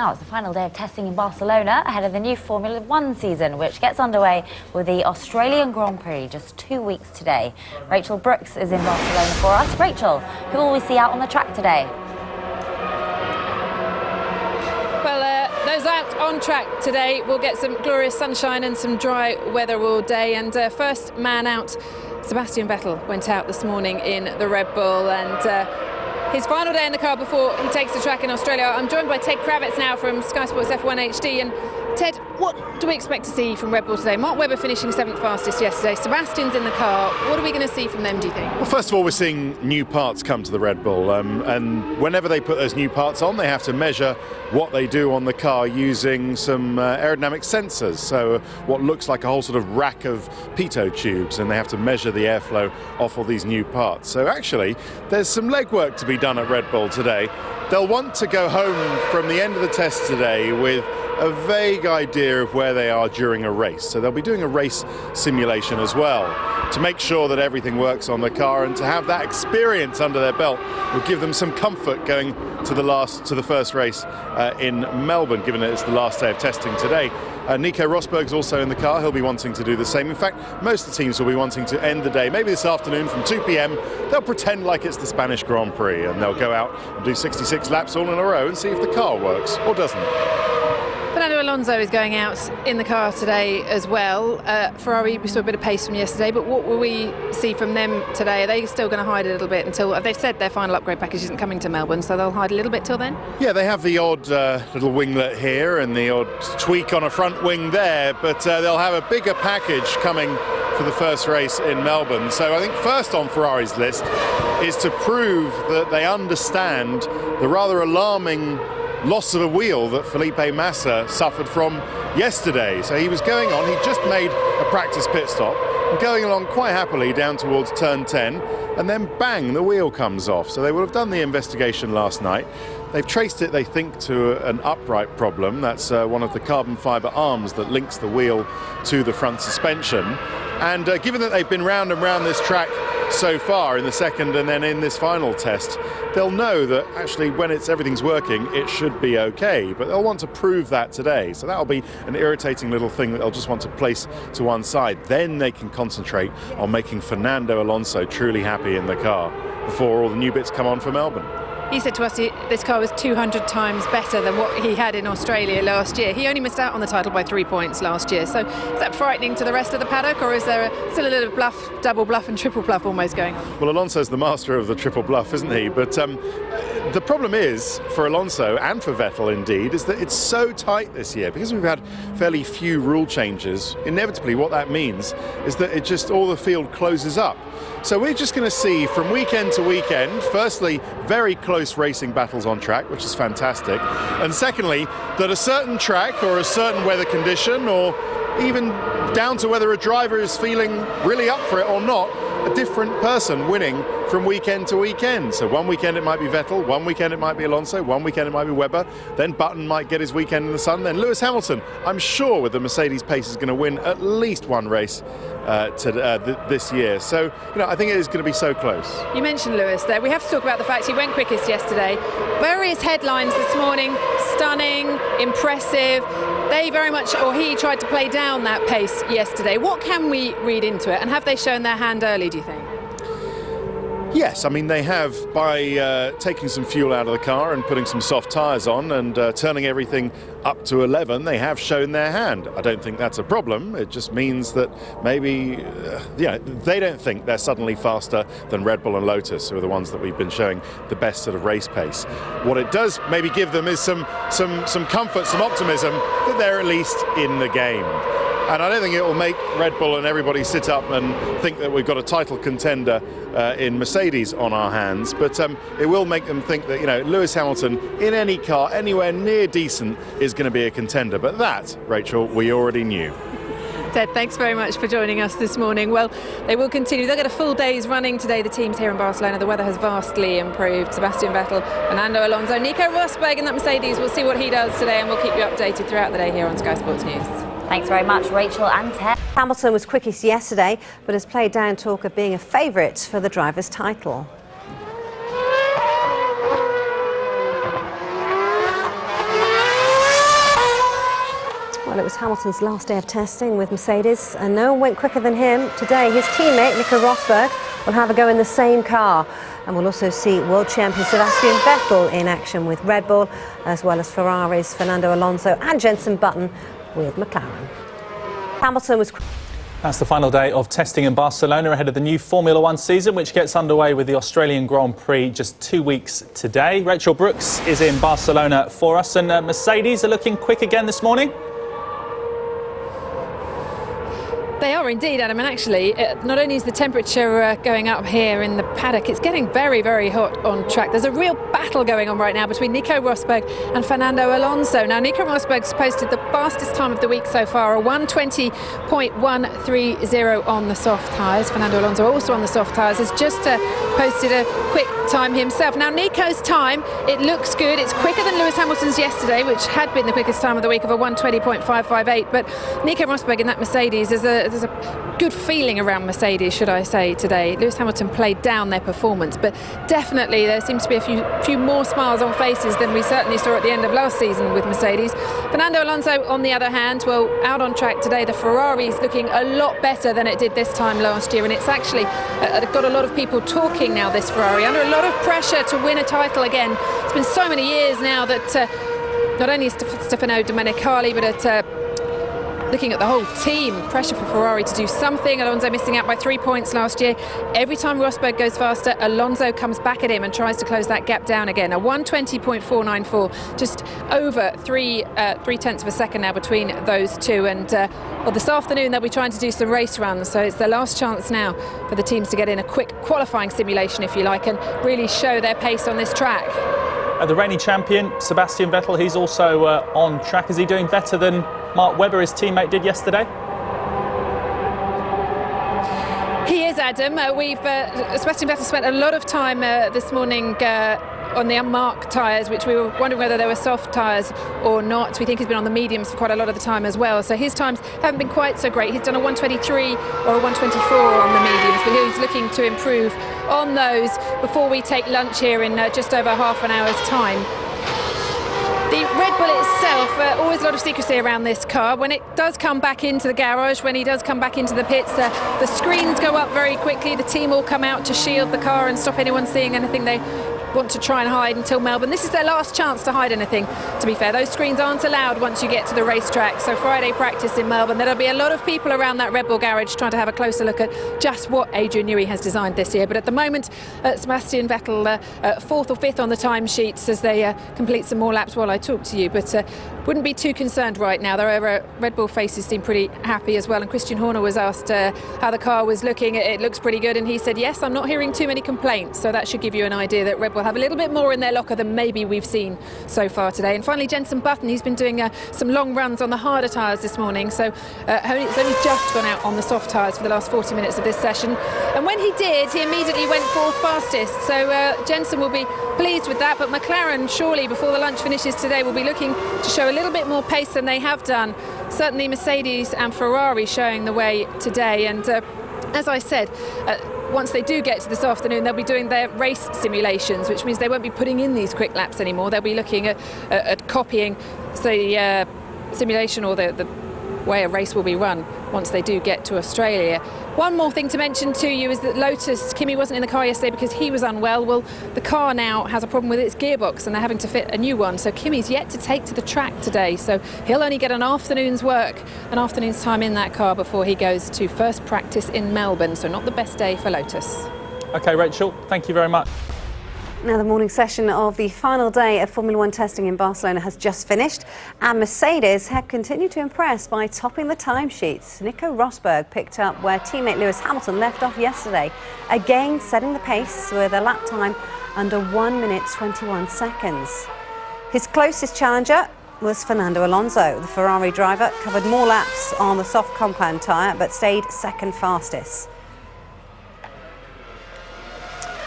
Now it's the final day of testing in Barcelona ahead of the new Formula One season, which gets underway with the Australian Grand Prix just 2 weeks today. Rachel Brooks is in Barcelona for us. Rachel, who will we see out on the track today? Well, those out on track today will get some glorious sunshine and some dry weather all day. And first man out, Sebastian Vettel, went out this morning in the Red Bull, and his final day in the car before he takes the track in Australia. I'm joined by Ted Kravitz now from Sky Sports F1 HD. And Ted, what do we expect to see from Red Bull today? Mark Webber finishing 7th fastest yesterday. Sebastian's in the car. What are we going to see from them, do you think? Well, first of all, we're seeing new parts come to the Red Bull. And whenever they put those new parts on, they have to measure what they do on the car using some aerodynamic sensors. So what looks like a whole sort of rack of pitot tubes, and they have to measure the airflow off all these new parts. So actually, there's some legwork to be done at Red Bull today. They'll want to go home from the end of the test today with a vague idea of where they are during a race. So they'll be doing a race simulation as well to make sure that everything works on the car, and to have that experience under their belt will give them some comfort going to the first race in Melbourne, given that it's the last day of testing today. Nico Rosberg's also in the car. He'll be wanting to do the same. In fact, most of the teams will be wanting to end the day, maybe this afternoon from 2 p.m. They'll pretend like it's the Spanish Grand Prix, and they'll go out and do 66 laps all in a row and see if the car works or doesn't. Fernando Alonso is going out in the car today as well. Ferrari, we saw a bit of pace from yesterday, but what will we see from them today? Are they still going to hide a little bit until they've said their final upgrade package isn't coming to Melbourne, so they'll hide a little bit till then? Yeah, they have the odd little winglet here and the odd tweak on a front wing there, but they'll have a bigger package coming for the first race in Melbourne. So I think first on Ferrari's list is to prove that they understand the rather alarming loss of a wheel that Felipe Massa suffered from yesterday. So he was going on, he just made a practice pit stop, and going along quite happily down towards turn 10, and then bang, the wheel comes off. So they will have done the investigation last night. They've traced it, they think, to an upright problem. That's one of the carbon fibre arms that links the wheel to the front suspension. And given that they've been round and round this track so far in the second and then in this final test, they'll know that actually when everything's working, it should be okay. But they'll want to prove that today. So that'll be an irritating little thing that they'll just want to place to one side. Then they can concentrate on making Fernando Alonso truly happy in the car before all the new bits come on for Melbourne. He said to us this car was 200 times better than what he had in Australia last year. He only missed out on the title by 3 points last year. So is that frightening to the rest of the paddock, or is there still a little bluff, double bluff and triple bluff almost going on? Well, Alonso's the master of the triple bluff, isn't he? But the problem is, for Alonso and for Vettel indeed, is that it's so tight this year. Because we've had fairly few rule changes, inevitably what that means is that it just, all the field closes up. So we're just going to see from weekend to weekend, firstly, very close racing battles on track, which is fantastic. And secondly, that a certain track or a certain weather condition, or even down to whether a driver is feeling really up for it or not, a different person winning from weekend to weekend. So one weekend it might be Vettel, one weekend it might be Alonso, one weekend it might be Webber, then Button might get his weekend in the sun, then Lewis Hamilton, I'm sure with the Mercedes pace, is going to win at least one race this year. So, I think it is going to be so close. You mentioned Lewis there. We have to talk about the fact he went quickest yesterday. Various headlines this morning: stunning, impressive. They very much, or he tried to play down that pace yesterday. What can we read into it, and have they shown their hand early, do you think? Yes, I mean they have, by taking some fuel out of the car and putting some soft tyres on and turning everything up to 11, they have shown their hand. I don't think that's a problem. It just means that maybe, they don't think they're suddenly faster than Red Bull and Lotus, who are the ones that we've been showing the best sort of race pace. What it does maybe give them is some comfort, some optimism that they're at least in the game. And I don't think it will make Red Bull and everybody sit up and think that we've got a title contender in Mercedes on our hands. But it will make them think that, Lewis Hamilton in any car, anywhere near decent, is going to be a contender. But that, Rachel, we already knew. Ted, thanks very much for joining us this morning. Well, they will continue. They'll get a full day's running today, the teams here in Barcelona. The weather has vastly improved. Sebastian Vettel, Fernando Alonso, Nico Rosberg in that Mercedes. We'll see what he does today, and we'll keep you updated throughout the day here on Sky Sports News. Thanks very much, Rachel and Ted. Hamilton was quickest yesterday, but has played down talk of being a favourite for the driver's title. Well, it was Hamilton's last day of testing with Mercedes, and no one went quicker than him. Today, his teammate, Nico Rosberg, will have a go in the same car. And we'll also see world champion Sebastian Vettel in action with Red Bull, as well as Ferrari's Fernando Alonso and Jenson Button with McLaren. Hamilton was... That's the final day of testing in Barcelona ahead of the new Formula One season, which gets underway with the Australian Grand Prix just 2 weeks today. Rachel Brooks is in Barcelona for us, and Mercedes are looking quick again this morning. They are indeed, Adam, and actually not only is the temperature going up here in the paddock, it's getting very, very hot on track. There's a real battle going on right now between Nico Rosberg and Fernando Alonso. Now, Nico Rosberg's posted the fastest time of the week so far, a 1:20.130 on the soft tyres. Fernando Alonso, also on the soft tyres, has just posted a quick time himself. Now, Nico's time, it looks good. It's quicker than Lewis Hamilton's yesterday, which had been the quickest time of the week of a 1:20.558. But Nico Rosberg in that Mercedes, there's a good feeling around Mercedes, should I say, today. Lewis Hamilton played down their performance, but definitely there seems to be a few more smiles on faces than we certainly saw at the end of last season with Mercedes. Fernando Alonso, on the other hand, well, out on track today. The Ferrari's looking a lot better than it did this time last year, and it's actually got a lot of people talking now, this Ferrari, under a lot of pressure to win a title again. It's been so many years now that not only Stefano Domenicali, but looking at the whole team, pressure for Ferrari to do something. Alonso missing out by 3 points last year. Every time Rosberg goes faster, Alonso comes back at him and tries to close that gap down again. A 1:20.494, just over three tenths of a second now between those two. And well, this afternoon they'll be trying to do some race runs, so it's their last chance now for the teams to get in a quick qualifying simulation, if you like, and really show their pace on this track. The reigning champion, Sebastian Vettel, he's also on track. Is he doing better than Mark Webber, his teammate, did yesterday? He is, Adam. Sebastian Vettel spent a lot of time this morning on the unmarked tyres, which we were wondering whether they were soft tyres or not. We think he's been on the mediums for quite a lot of the time as well. So his times haven't been quite so great. He's done a 1:23 or a 1:24 on the mediums, but he's looking to improve on those before we take lunch here in just over half an hour's time. The Red Bull itself, always a lot of secrecy around this car. When it does come back into the garage, when he does come back into the pits, the screens go up very quickly. The team all come out to shield the car and stop anyone seeing anything they want to try and hide until Melbourne. This is their last chance to hide anything, to be fair. Those screens aren't allowed once you get to the racetrack. So Friday practice in Melbourne, there'll be a lot of people around that Red Bull garage trying to have a closer look at just what Adrian Newey has designed this year. But at the moment, Sebastian Vettel fourth or fifth on the timesheets as they complete some more laps while I talk to you. But wouldn't be too concerned right now. Their Red Bull faces seem pretty happy as well. And Christian Horner was asked how the car was looking. It looks pretty good. And he said, yes, I'm not hearing too many complaints. So that should give you an idea that Red Bull have a little bit more in their locker than maybe we've seen so far today. And finally, Jenson Button, he's been doing some long runs on the harder tyres this morning. So it's only just gone out on the soft tyres for the last 40 minutes of this session. And when he did, he immediately went fourth fastest. So Jenson will be pleased with that. But McLaren, surely, before the lunch finishes today, will be looking to show a little bit more pace than they have done. Certainly Mercedes and Ferrari showing the way today. And as I said, once they do get to this afternoon, they'll be doing their race simulations, which means they won't be putting in these quick laps anymore. They'll be looking at copying the simulation or the way a race will be run once they do get to Australia. One more thing to mention to you is that Lotus, Kimi wasn't in the car yesterday because he was unwell. Well, the car now has a problem with its gearbox and they're having to fit a new one. So Kimi's yet to take to the track today. So he'll only get an afternoon's work, an afternoon's time in that car before he goes to first practice in Melbourne. So not the best day for Lotus. OK, Rachel, thank you very much. Now, the morning session of the final day of Formula One testing in Barcelona has just finished, and Mercedes have continued to impress by topping the timesheets. Nico Rosberg picked up where teammate Lewis Hamilton left off yesterday, again setting the pace with a lap time under 1 minute 21 seconds. His closest challenger was Fernando Alonso. The Ferrari driver covered more laps on the soft compound tyre but stayed second fastest.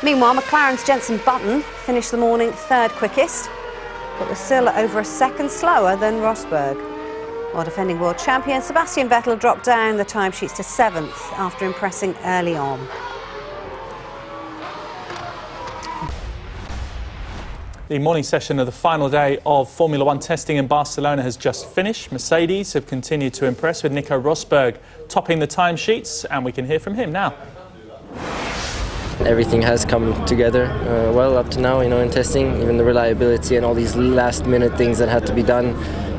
Meanwhile, McLaren's Jenson Button finished the morning third quickest, but was still over a second slower than Rosberg. While defending world champion Sebastian Vettel dropped down the timesheets to seventh after impressing early on. The The morning session of the final day of Formula One testing in Barcelona has just finished. Mercedes have continued to impress with Nico Rosberg topping the timesheets, and we can hear from him now. Everything has come together well up to now, in testing. Even the reliability and all these last-minute things that had to be done,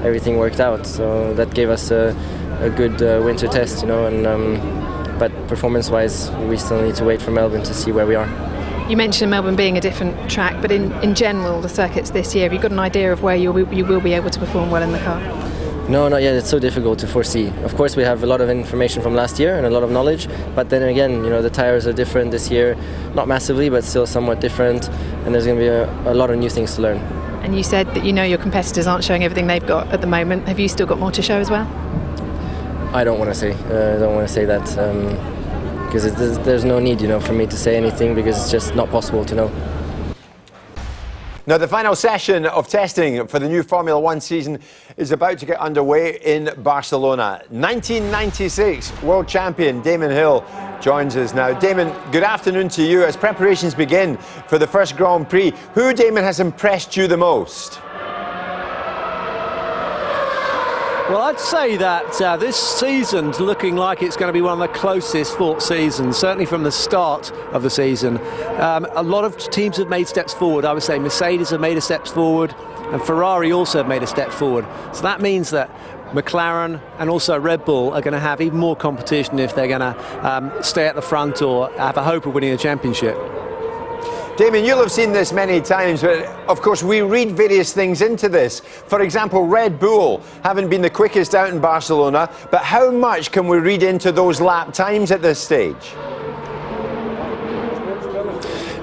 everything worked out. So that gave us a good winter test, but performance-wise, we still need to wait for Melbourne to see where we are. You mentioned Melbourne being a different track, but in general, the circuits this year, have you got an idea of where you will be able to perform well in the car? No, not yet. It's so difficult to foresee. Of course, we have a lot of information from last year and a lot of knowledge, but then again, the tyres are different this year, not massively, but still somewhat different, and there's going to be a lot of new things to learn. And you said that your competitors aren't showing everything they've got at the moment. Have you still got more to show as well? I don't want to say. That because there's no need, for me to say anything, because it's just not possible to know. Now, the final session of testing for the new Formula One season is about to get underway in Barcelona. 1996 world champion Damon Hill joins us now. Damon, good afternoon to you. As preparations begin for the first Grand Prix, who, Damon, has impressed you the most? Well, I'd say that this season's looking like it's going to be one of the closest fought seasons, certainly from the start of the season. A lot of teams have made steps forward. I would say Mercedes have made a step forward, and Ferrari also have made a step forward. So that means that McLaren and also Red Bull are going to have even more competition if they're going to stay at the front or have a hope of winning a championship. Damien, you'll have seen this many times, but of course we read various things into this. For example, Red Bull haven't been the quickest out in Barcelona, but how much can we read into those lap times at this stage?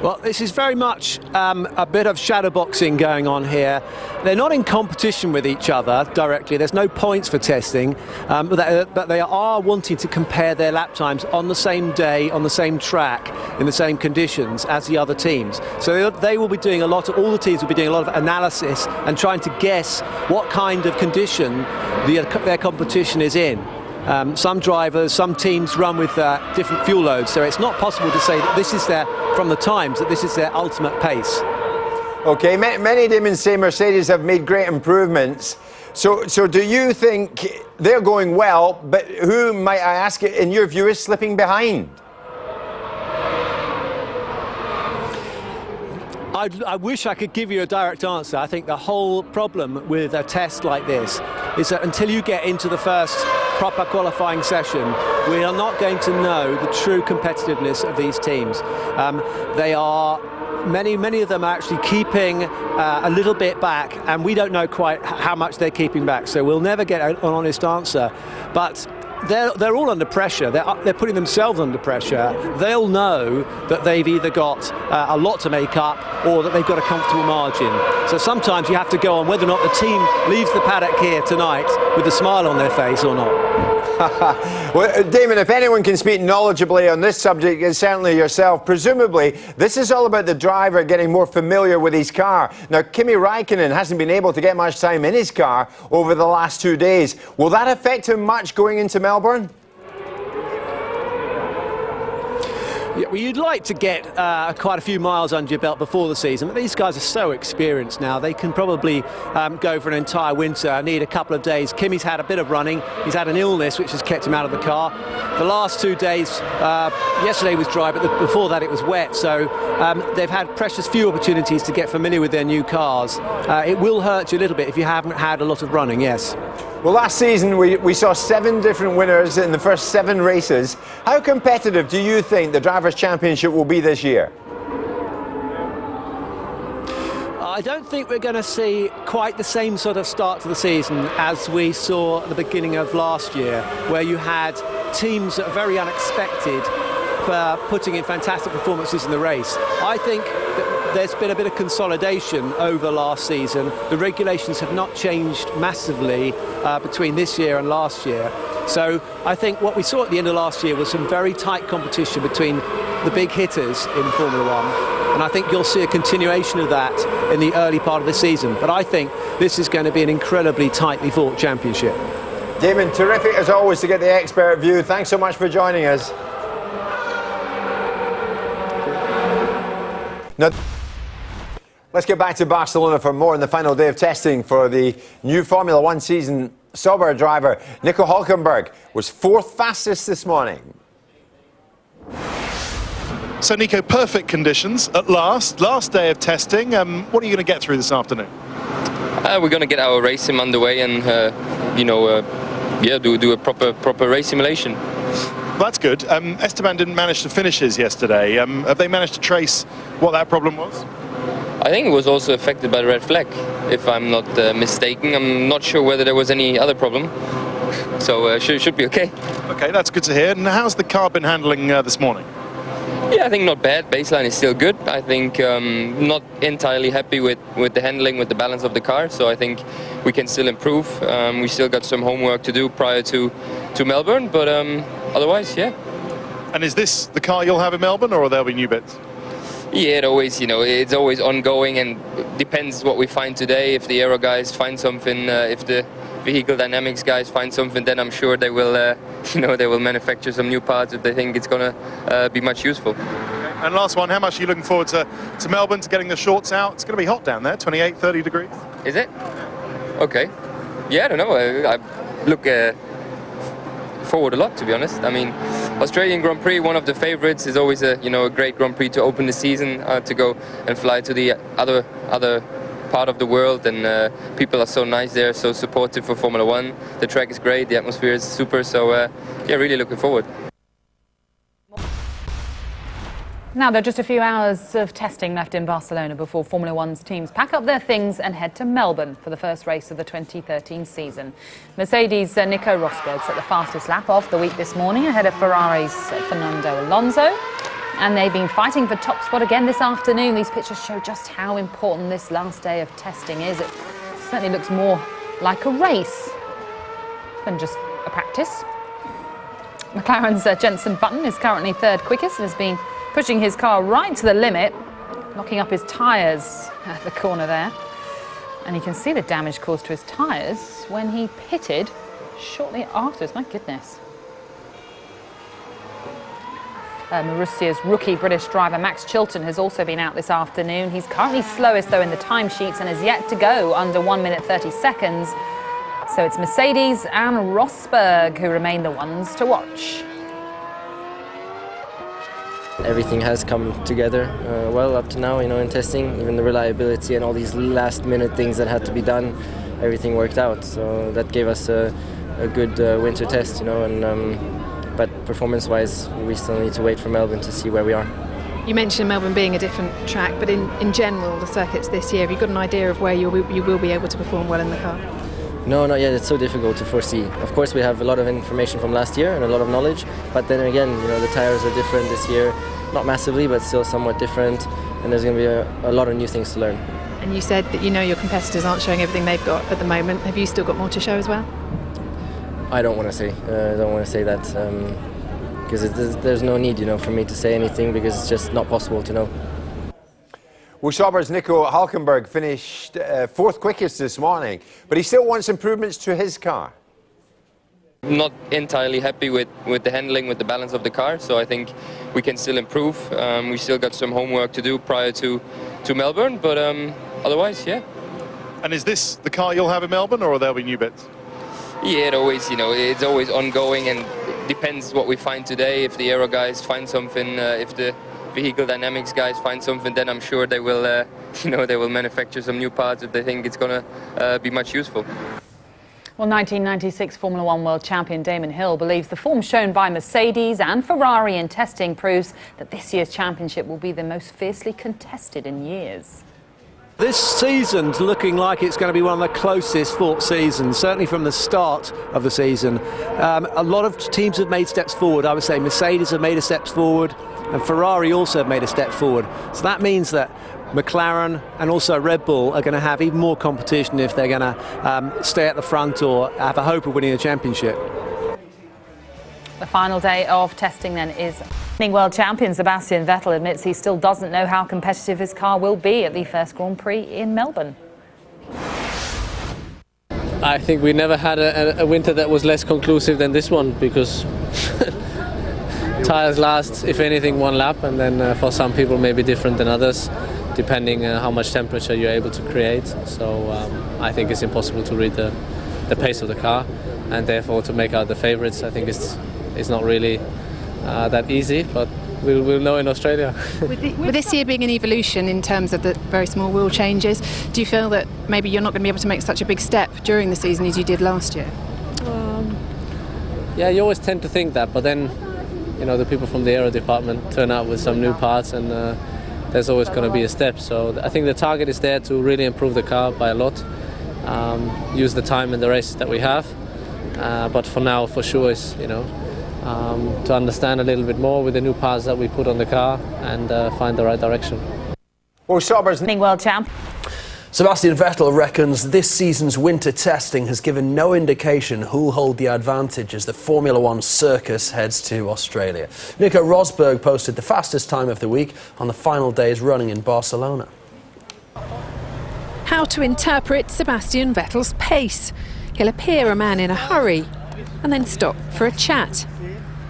Well, this is very much a bit of shadowboxing going on here. They're not in competition with each other directly. There's no points for testing, but they are wanting to compare their lap times on the same day, on the same track, in the same conditions as the other teams. So they will be doing all the teams will be doing a lot of analysis and trying to guess what kind of condition their competition is in. Some drivers, some teams run with different fuel loads, so it's not possible to say that this is from the times, that this is their ultimate pace. Okay, many Damon say Mercedes have made great improvements. So do you think they're going well, but who, might I ask, in your view, is slipping behind? I wish I could give you a direct answer. I think the whole problem with a test like this is that until you get into the first proper qualifying session, we are not going to know the true competitiveness of these teams. Many of them are actually keeping a little bit back, and we don't know quite how much they're keeping back, so we'll never get an honest answer. But they're all under pressure. They're putting themselves under pressure. They'll know that they've either got a lot to make up or that they've got a comfortable margin. So sometimes you have to go on whether or not the team leaves the paddock here tonight with a smile on their face or not. Well, Damon, if anyone can speak knowledgeably on this subject, it's certainly yourself. Presumably, this is all about the driver getting more familiar with his car. Now, Kimi Raikkonen hasn't been able to get much time in his car over the last 2 days. Will that affect him much going into Melbourne? Yeah, well, you'd like to get quite a few miles under your belt before the season, but these guys are so experienced now. They can probably go for an entire winter, need a couple of days. Kimi's had a bit of running. He's had an illness which has kept him out of the car. The last 2 days, yesterday was dry, but before that it was wet, so they've had precious few opportunities to get familiar with their new cars. It will hurt you a little bit if you haven't had a lot of running, yes. Well, last season we saw 7 different winners in the first 7 races. How competitive do you think the Drivers' Championship will be this year? I don't think we're going to see quite the same sort of start to the season as we saw at the beginning of last year, where you had teams that are very unexpected putting in fantastic performances in the race. I think that there's been a bit of consolidation over last season. The regulations have not changed massively between this year and last year. So I think what we saw at the end of last year was some very tight competition between the big hitters in Formula One. And I think you'll see a continuation of that in the early part of the season. But I think this is going to be an incredibly tightly fought championship. Damon, terrific as always to get the expert view. Thanks so much for joining us. Now, Let's get back to Barcelona for more on the final day of testing for the new Formula One season. Sauber driver Nico Hülkenberg was fourth fastest this morning. So Nico, perfect conditions at last day of testing. What are you going to get through this afternoon? We're going to get our race sim underway and do a proper race simulation. That's good. Esteban didn't manage to finish his yesterday. Have they managed to trace what that problem was? I think it was also affected by the red flag, if I'm not mistaken. I'm not sure whether there was any other problem, so should be okay. Okay, that's good to hear. And how's the car been handling this morning? Yeah, I think not bad. Baseline is still good. I think not entirely happy with the handling, with the balance of the car, so I think we can still improve. We still got some homework to do prior to Melbourne, but otherwise, yeah. And is this the car you'll have in Melbourne, or will there be new bits? Yeah, it always, it's always ongoing, and depends what we find today. If the aero guys find something, if the vehicle dynamics guys find something, then I'm sure they will, they will manufacture some new parts if they think it's gonna be much useful. And last one, how much are you looking forward to Melbourne, to getting the shorts out? It's going to be hot down there, 28, 30 degrees. Is it? Okay. Yeah, I don't know. I look forward a lot, to be honest. I mean, Australian Grand Prix, one of the favorites, is always a great Grand Prix to open the season, to go and fly to the other part of the world, and people are so nice there, so supportive for Formula One. The track is great, the atmosphere is super, so yeah, really looking forward. Now, there are just a few hours of testing left in Barcelona before Formula One's teams pack up their things and head to Melbourne for the first race of the 2013 season. Mercedes' Nico Rosberg set the fastest lap of the week this morning ahead of Ferrari's Fernando Alonso. And they've been fighting for top spot again this afternoon. These pictures show just how important this last day of testing is. It certainly looks more like a race than just a practice. McLaren's Jenson Button is currently third quickest and has been pushing his car right to the limit, locking up his tyres at the corner there. And you can see the damage caused to his tyres when he pitted shortly afterwards. My goodness. Marussia's rookie British driver Max Chilton has also been out this afternoon. He's currently slowest though in the timesheets and has yet to go under 1 minute 30 seconds. So it's Mercedes and Rosberg who remain the ones to watch. Everything has come together well up to now, in testing. Even the reliability and all these last-minute things that had to be done, everything worked out. So that gave us a good winter test, but performance-wise, we still need to wait for Melbourne to see where we are. You mentioned Melbourne being a different track, but in general, the circuits this year, have you got an idea of where you will be able to perform well in the car? No, not yet. It's so difficult to foresee. Of course, we have a lot of information from last year and a lot of knowledge, but then again, the tires are different this year. Not massively, but still somewhat different, and there's going to be a lot of new things to learn. And you said that your competitors aren't showing everything they've got at the moment. Have you still got more to show as well? I don't want to say. That because there's no need, for me to say anything, because it's just not possible to know. Well, Sauber's Nico Hülkenberg finished fourth quickest this morning, but he still wants improvements to his car. Not entirely happy with the handling, with the balance of the car, so I think we can still improve. We still got some homework to do prior to Melbourne, but otherwise, yeah. And is this the car you'll have in Melbourne, or will there be new bits? Yeah, it always, it's always ongoing, and depends what we find today. If the aero guys find something, if the vehicle dynamics guys find something, then I'm sure they will, they will manufacture some new parts if they think it's gonna be much useful. Well, 1996 Formula One world champion Damon Hill believes the form shown by Mercedes and Ferrari in testing proves that this year's championship will be the most fiercely contested in years. This season's looking like it's going to be one of the closest fought seasons, certainly from the start of the season. A lot of teams have made steps forward. I would say Mercedes have made a step forward, and Ferrari also have made a step forward. So that means that McLaren and also Red Bull are going to have even more competition if they're going to stay at the front or have a hope of winning the championship. The final day of testing then is world champion Sebastian Vettel admits he still doesn't know how competitive his car will be at the first Grand Prix in Melbourne. I think we never had a winter that was less conclusive than this one, because tyres last, if anything, one lap, and then for some people maybe different than others. depending how much temperature you're able to create. So I think it's impossible to read the pace of the car, and therefore to make out the favourites, I think it's not really that easy, but we'll know in Australia. With this year being an evolution in terms of the very small wheel changes, do you feel that maybe you're not going to be able to make such a big step during the season as you did last year? Yeah, you always tend to think that, but then the people from the aero department turn out with some new parts, and there's always going to be a step. So I think the target is there to really improve the car by a lot, use the time in the races that we have, but for now, for sure, is to understand a little bit more with the new parts that we put on the car and find the right direction. Well, Sauber's World champ. Sebastian Vettel reckons this season's winter testing has given no indication who'll hold the advantage as the Formula One circus heads to Australia. Nico Rosberg posted the fastest time of the week on the final day's running in Barcelona. How to interpret Sebastian Vettel's pace? He'll appear a man in a hurry and then stop for a chat.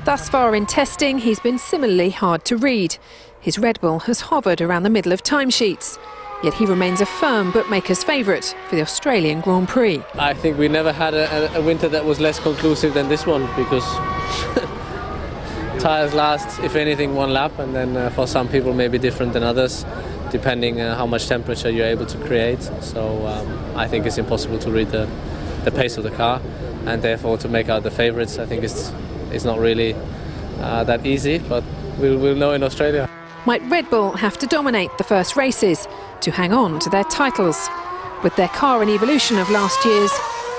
Thus far in testing, he's been similarly hard to read. His Red Bull has hovered around the middle of timesheets. Yet he remains a firm bookmaker's favourite for the Australian Grand Prix. I think we never had a winter that was less conclusive than this one, because tyres last, if anything, one lap, and then for some people maybe different than others, depending how much temperature you're able to create. So I think it's impossible to read the pace of the car, and therefore to make out the favourites, I think it's not really that easy, but we'll know in Australia. Might Red Bull have to dominate the first races to hang on to their titles? With their car an evolution of last year's,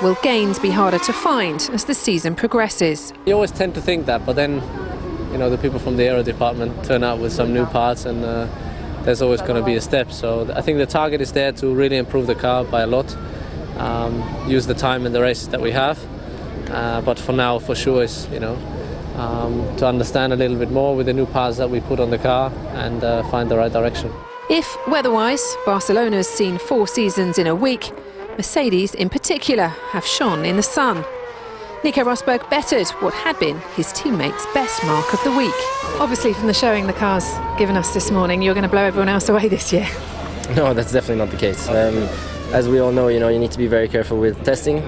will gains be harder to find as the season progresses? You always tend to think that, but then the people from the aero department turn out with some new parts, and there's always going to be a step. So I think the target is there to really improve the car by a lot, use the time in the races that we have, but for now, for sure, is to understand a little bit more with the new parts that we put on the car and find the right direction. If, weather-wise, Barcelona's seen 4 seasons in a week, Mercedes in particular have shone in the sun. Nico Rosberg bettered what had been his teammate's best mark of the week. Obviously, from the showing the car's given us this morning, you're going to blow everyone else away this year. No, that's definitely not the case. As we all know, you need to be very careful with testing,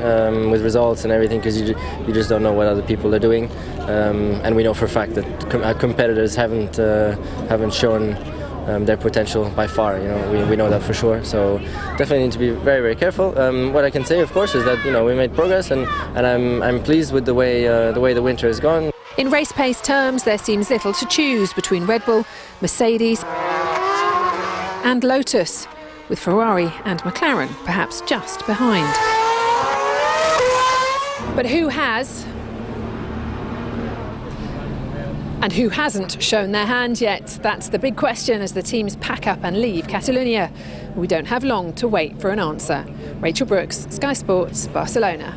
with results and everything, because you just don't know what other people are doing. And we know for a fact that competitors haven't shown their potential by far. We know that for sure. So definitely need to be very, very careful. What I can say, of course, is that we made progress, and I'm pleased with the way the winter has gone. In race pace terms, there seems little to choose between Red Bull, Mercedes, and Lotus, with Ferrari and McLaren perhaps just behind. But who has and who hasn't shown their hand yet? That's the big question as the teams pack up and leave Catalonia. We don't have long to wait for an answer. Rachel Brooks, Sky Sports, Barcelona.